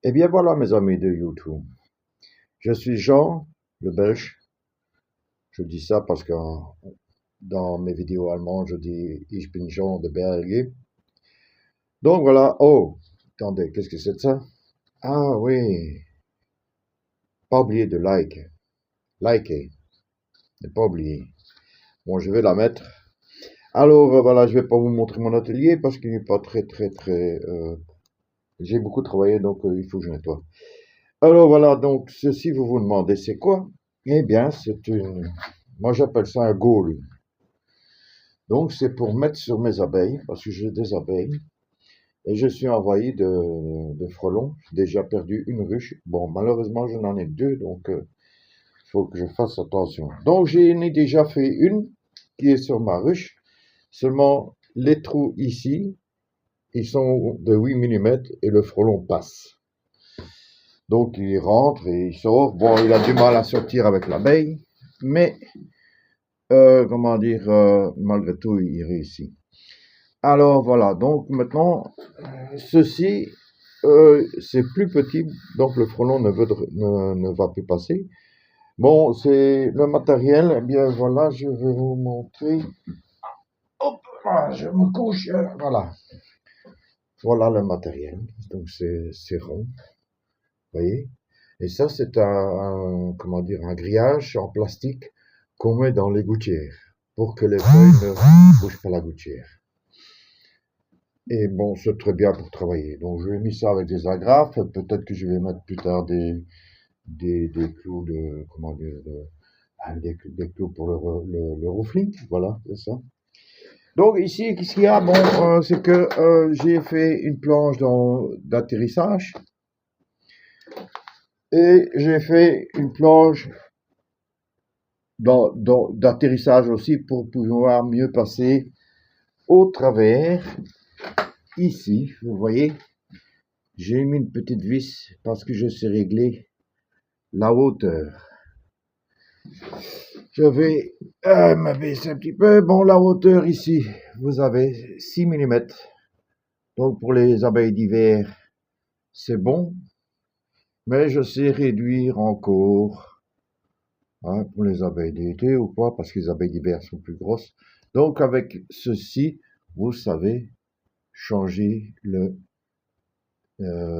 Eh bien voilà mes amis de YouTube. Je suis Jean, le Belge. Je dis ça parce que dans mes vidéos allemandes, je dis Ich bin Jean de Belgique. Donc voilà. Oh, attendez, qu'est-ce que c'est de ça? Ah oui, pas oublier de liker, ne pas oublier. Bon, je vais la mettre. Alors voilà, je vais pas vous montrer mon atelier parce qu'il n'est pas très. J'ai beaucoup travaillé, donc il faut que je nettoie. Alors voilà, donc ceci, vous vous demandez, c'est quoi? Eh bien, moi j'appelle ça un gaule. Donc c'est pour mettre sur mes abeilles, parce que j'ai des abeilles, et je suis envahi de frelons. J'ai déjà perdu une ruche. Bon, malheureusement, j'en ai deux, donc il faut que je fasse attention. Donc j'en ai déjà fait une qui est sur ma ruche. Seulement, les trous ici, ils sont de 8 mm et le frelon passe. Donc il rentre et il sort. Bon, il a du mal à sortir avec l'abeille, mais comment dire, malgré tout, il réussit. Alors voilà, donc maintenant, ceci, c'est plus petit, donc le frelon ne va plus passer. Bon, c'est le matériel, eh bien voilà, je vais vous montrer. Hop, là, je me couche, voilà. Voilà le matériel, donc c'est rond, vous voyez. Et ça, c'est comment dire, un grillage en plastique qu'on met dans les gouttières pour que les feuilles ne bougent pas la gouttière. Et bon, c'est très bien pour travailler. Donc, je vais mis ça avec des agrafes. Peut-être que je vais mettre plus tard des clous de, comment dire, des clous pour le roofing. Voilà, c'est ça. Donc, ici, qu'est-ce qu'il y a? Bon, c'est que j'ai fait une planche d'atterrissage. Et j'ai fait une planche d'atterrissage aussi pour pouvoir mieux passer au travers. Ici, vous voyez, j'ai mis une petite vis parce que je sais régler la hauteur. Je vais m'abaisser un petit peu. Bon, la hauteur ici, vous avez 6 mm. Donc pour les abeilles d'hiver, c'est bon. Mais je sais réduire encore pour les abeilles d'été ou quoi, parce que les abeilles d'hiver sont plus grosses. Donc avec ceci, vous savez changer le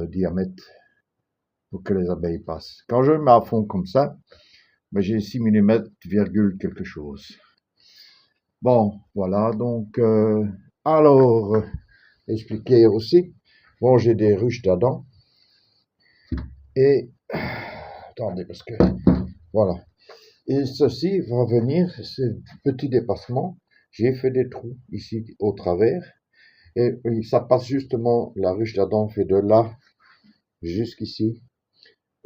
diamètre pour que les abeilles passent. Quand je mets à fond comme ça, ben j'ai 6 mm, quelque chose. Bon, voilà, donc, alors, expliquer aussi, bon, j'ai des ruches d'Adam, et, attendez, parce que, voilà, et ceci va venir, ce petit dépassement, j'ai fait des trous ici au travers, et ça passe justement, la ruche d'Adam fait de là jusqu'ici,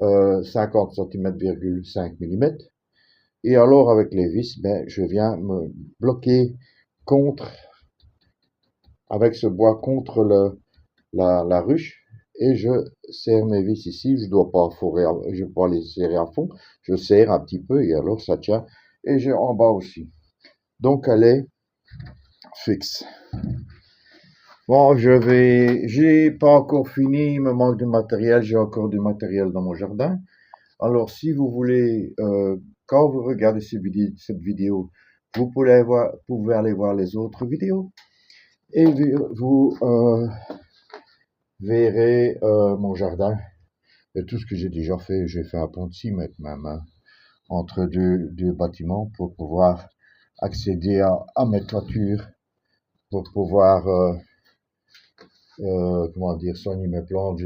50 cm,5 mm. Et alors, avec les vis, ben, je viens me bloquer contre, avec ce bois contre la ruche, et je serre mes vis ici. Je dois pas fourrer, je dois pas les serrer à fond. Je serre un petit peu, et alors ça tient. Et j'ai en bas aussi. Donc, elle est fixe. Bon, j'ai pas encore fini, il me manque de matériel, j'ai encore du matériel dans mon jardin. Alors, si vous voulez, quand vous regardez cette vidéo, vous pouvez aller voir les autres vidéos et vous verrez mon jardin et tout ce que j'ai déjà fait. J'ai fait un pont de 6 mètres même entre deux bâtiments pour pouvoir accéder à mes toitures, pour pouvoir, comment dire, soigner mes plantes.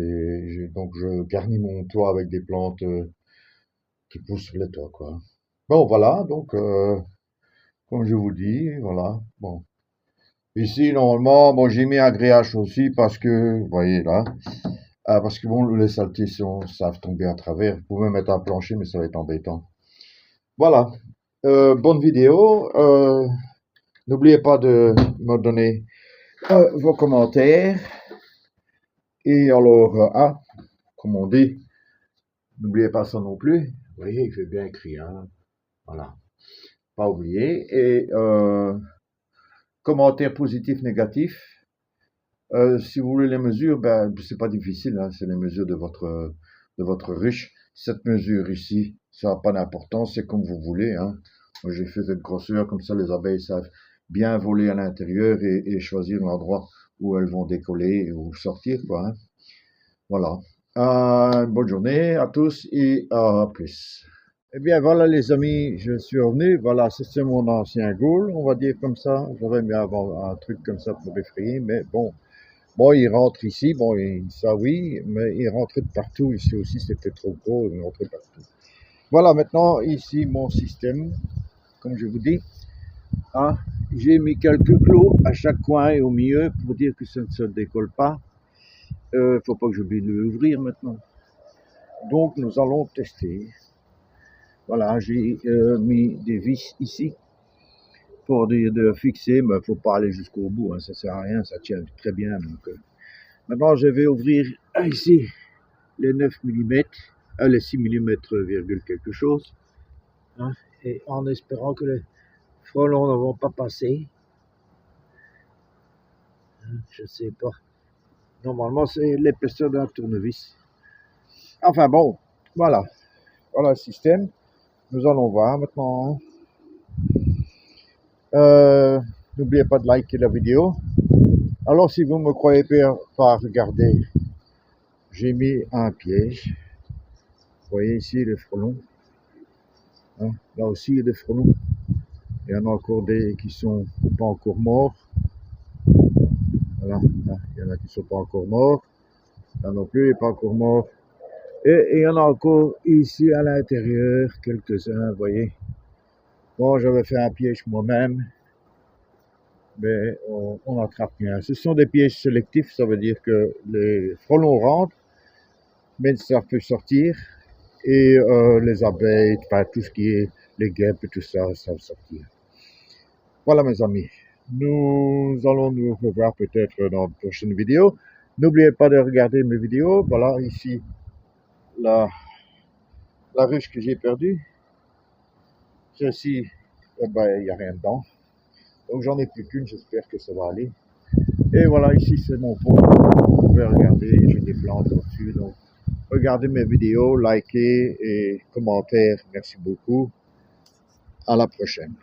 Donc, je garnis mon toit avec des plantes qui poussent sur les toits, quoi. Bon, voilà, donc, comme je vous dis, voilà, bon. Ici, normalement, bon, j'ai mis un grillage aussi parce que, vous voyez là, parce que bon, les saletés savent tomber à travers. Vous pouvez mettre un plancher, mais ça va être embêtant. Voilà, bonne vidéo. N'oubliez pas de me donner vos commentaires. Et alors, comme on dit, n'oubliez pas ça non plus. Vous voyez, il fait bien écrit, hein. Voilà, pas oublier. Et commentaires positifs, négatifs. Si vous voulez les mesures, ben, c'est pas difficile, hein, c'est les mesures de votre ruche. Cette mesure ici, ça n'a pas d'importance, c'est comme vous voulez, hein. Moi, j'ai fait cette grosseur, comme ça les abeilles savent bien voler à l'intérieur et choisir l'endroit où elles vont décoller ou sortir, quoi, hein. Voilà. Bonne journée à tous et à plus. Eh bien, voilà les amis, je suis revenu. Voilà, c'est mon ancien goal, on va dire comme ça. J'aurais aimé avoir un truc comme ça pour effrayer, mais bon. Bon, il rentre ici, bon, ça oui, mais il rentrait de partout. Ici aussi, c'était trop gros, il rentrait partout. Voilà, maintenant, ici, mon système, comme je vous dis. Hein, j'ai mis quelques clous à chaque coin et au milieu pour dire que ça ne se décolle pas. Faut pas que j'oublie de l'ouvrir maintenant. Donc, nous allons tester. Voilà, j'ai mis des vis ici pour dire de fixer, mais il faut pas aller jusqu'au bout, hein, ça sert à rien, ça tient très bien. Donc, maintenant, je vais ouvrir ici les 9 mm, les 6 mm, quelque chose, hein, et en espérant que les frelons ne vont pas passer. Je sais pas. Normalement, c'est l'épaisseur d'un tournevis. Enfin bon, voilà. Voilà le système. Nous allons voir maintenant. N'oubliez pas de liker la vidéo. Alors, si vous ne me croyez pas, regardez. J'ai mis un piège. Vous voyez ici les frelons. Hein, là aussi, il y a des frelons. Il y en a encore des qui sont pas encore morts. Voilà, là, il y en a qui sont pas encore morts. Là non plus, il n'est pas encore mort. Et il y en a encore ici à l'intérieur, quelques-uns, vous voyez. Bon, j'avais fait un piège moi-même, mais on n'attrape rien. Ce sont des pièges sélectifs, ça veut dire que les frelons rentrent, mais ne savent plus sortir. Et les abeilles, enfin, tout ce qui est les guêpes et tout ça, savent sortir. Voilà mes amis, nous allons nous revoir peut-être dans une prochaine vidéo. N'oubliez pas de regarder mes vidéos. Voilà ici la ruche que j'ai perdue. Celle-ci, il n'y a rien dedans. Donc j'en ai plus qu'une, j'espère que ça va aller. Et voilà, ici c'est mon pot. Vous pouvez regarder, j'ai des plantes là-dessus. Donc regardez mes vidéos, likez et commentez. Merci beaucoup. À la prochaine.